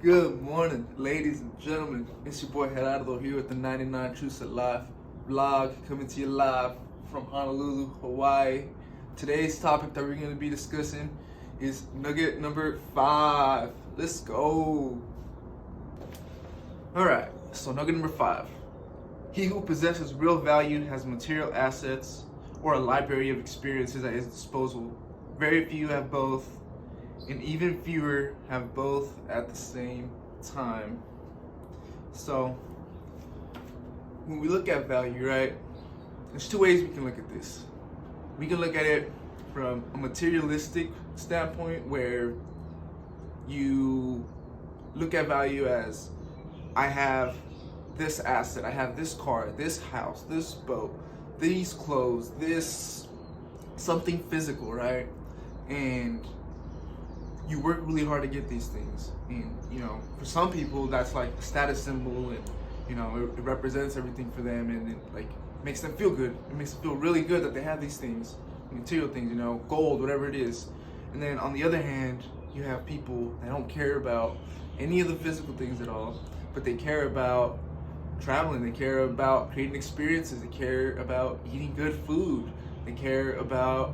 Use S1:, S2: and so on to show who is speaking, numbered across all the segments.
S1: Good morning, ladies and gentlemen. It's your boy Gerardo here with the 99 Truths at Life vlog, coming to you live from Honolulu, Hawaii. Today's topic that we're going to be discussing is nugget number 5. Let's go. Alright, so nugget number 5. He who possesses real value has material assets or a library of experiences at his disposal. Very few have both, and even fewer have both at the same time. So when we look at value, right, there's two ways we can look at this. We can look at it from a materialistic standpoint, where you look at value as, I have this asset, I have this car, this house, this boat, these clothes, this something physical, right? And you work really hard to get these things, and for some people that's like a status symbol, and it represents everything for them, and it like makes them feel good. It makes them feel really good that they have these things, material things, gold, whatever it is. And then on the other hand, you have people that don't care about any of the physical things at all, but they care about traveling, they care about creating experiences, they care about eating good food, they care about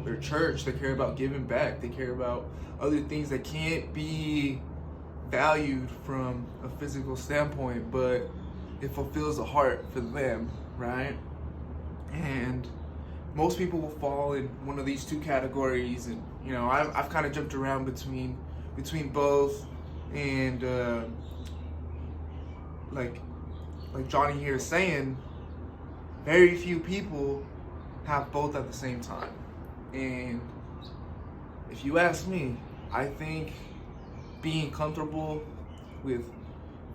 S1: their church, they care about giving back, they care about other things that can't be valued from a physical standpoint, but it fulfills a heart for them, right? And most people will fall in one of these two categories, and I've kind of jumped around between both, and like Johnny here is saying, very few people have both at the same time. And if you ask me, I think being comfortable with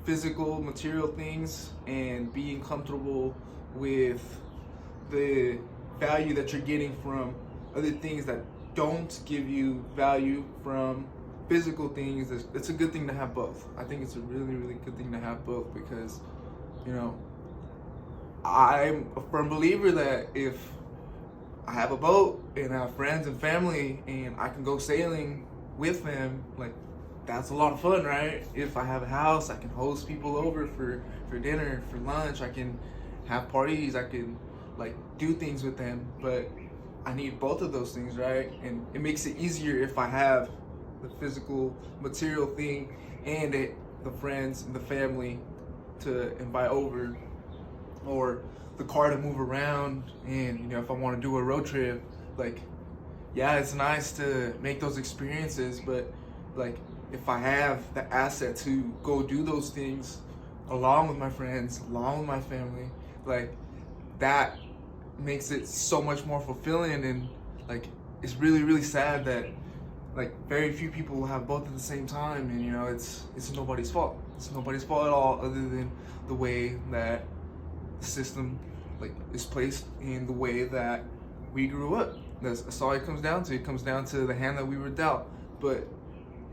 S1: physical, material things and being comfortable with the value that you're getting from other things that don't give you value from physical things, it's a good thing to have both. I think it's a really, really good thing to have both, because I'm a firm believer that if I have a boat and I have friends and family and I can go sailing with them, like, that's a lot of fun, right? If I have a house, I can host people over for dinner, for lunch, I can have parties, I can like do things with them. But I need both of those things, right? And it makes it easier if I have the physical, material thing and the friends and the family to invite over, or the car to move around. And if I want to do a road trip, like, yeah, it's nice to make those experiences, but like, if I have the asset to go do those things along with my friends, along with my family, like, that makes it so much more fulfilling. And like, it's really, really sad that like very few people will have both at the same time, and it's nobody's fault. It's nobody's fault at all, other than the way that the system like is placed in the way that we grew up. That's all it comes down to. It comes down to the hand that we were dealt. But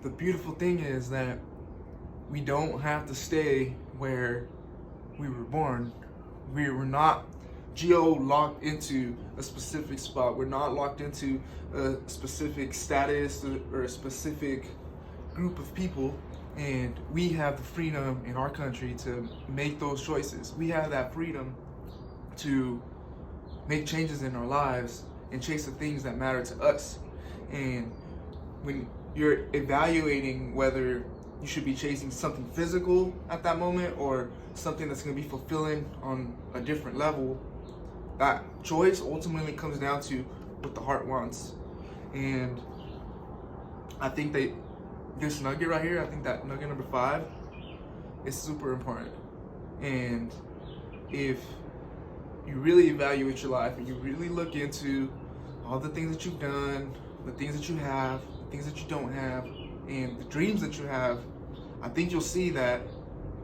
S1: the beautiful thing is that we don't have to stay where we were born. We were not geo-locked into a specific spot. We're not locked into a specific status or a specific group of people. And we have the freedom in our country to make those choices. We have that freedom to make changes in our lives and chase the things that matter to us. And when you're evaluating whether you should be chasing something physical at that moment or something that's going to be fulfilling on a different level, that choice ultimately comes down to what the heart wants. And I think that this nugget right here, I think that nugget number 5 is super important. And if you really evaluate your life and you really look into all the things that you've done, the things that you have, the things that you don't have, and the dreams that you have, I think you'll see that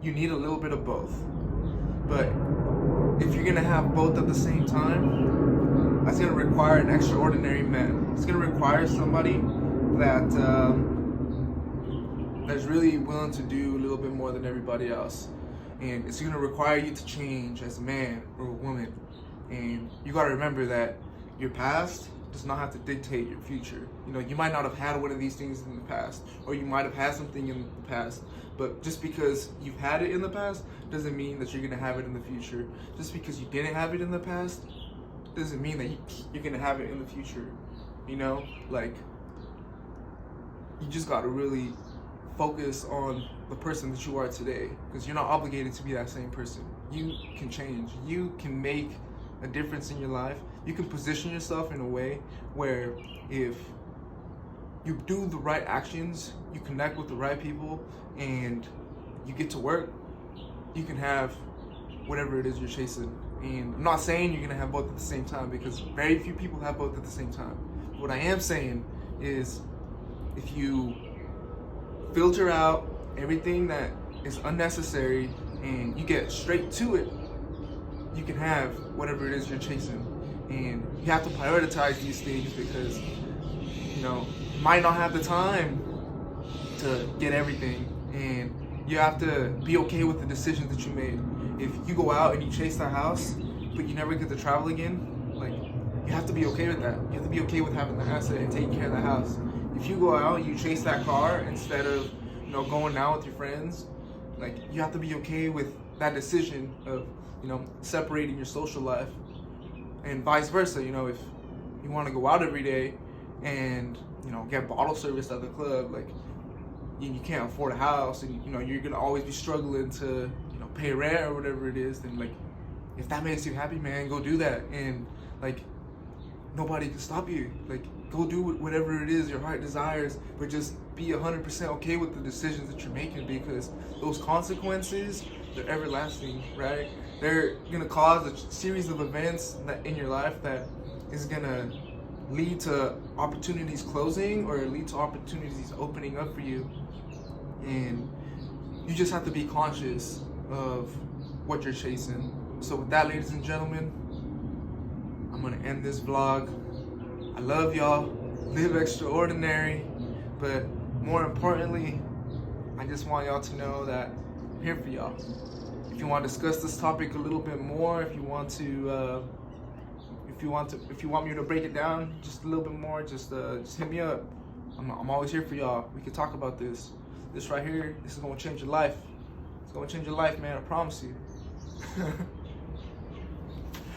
S1: you need a little bit of both. But if you're gonna have both at the same time, that's gonna require an extraordinary man. It's gonna require somebody that that's really willing to do a little bit more than everybody else. And it's gonna require you to change as a man or a woman. And you gotta remember that your past does not have to dictate your future. You know, you might not have had one of these things in the past, or you might have had something in the past, but just because you've had it in the past doesn't mean that you're gonna have it in the future. Just because you didn't have it in the past doesn't mean that you're gonna have it in the future. You know, like, you just gotta really focus on the person that you are today, because you're not obligated to be that same person. You can change. You can make a difference in your life. You can position yourself in a way where if you do the right actions, you connect with the right people, and you get to work, you can have whatever it is you're chasing. And I'm not saying you're gonna have both at the same time, because very few people have both at the same time. What I am saying is, if you filter out everything that is unnecessary and you get straight to it, you can have whatever it is you're chasing. And you have to prioritize these things, because you know, you might not have the time to get everything, and you have to be okay with the decisions that you made. If you go out and you chase that house but you never get to travel again, like, you have to be okay with that. You have to be okay with having the asset and taking care of the house. If you go out and you chase that car instead of, you know, going out with your friends, like, you have to be okay with that decision of, you know, separating your social life, and vice versa. You know, if you want to go out every day and, you know, get bottle service at the club, like, you can't afford a house, and, you know, you're gonna always be struggling to, you know, pay rent or whatever it is, then, like, if that makes you happy, man, go do that. And, like, nobody can stop you. Like, go do whatever it is your heart desires, but just be 100% okay with the decisions that you're making, because those consequences, they're everlasting, right? They're gonna cause a series of events that in your life that is gonna lead to opportunities closing or lead to opportunities opening up for you. And you just have to be conscious of what you're chasing. So with that, ladies and gentlemen, I'm gonna end this vlog. I love y'all. Live extraordinary, but more importantly, I just want y'all to know that I'm here for y'all. If you want to discuss this topic a little bit more, if you want me to break it down just a little bit more, just hit me up. I'm always here for y'all. We can talk about this. This right here, this is gonna change your life. It's gonna change your life, man. I promise you.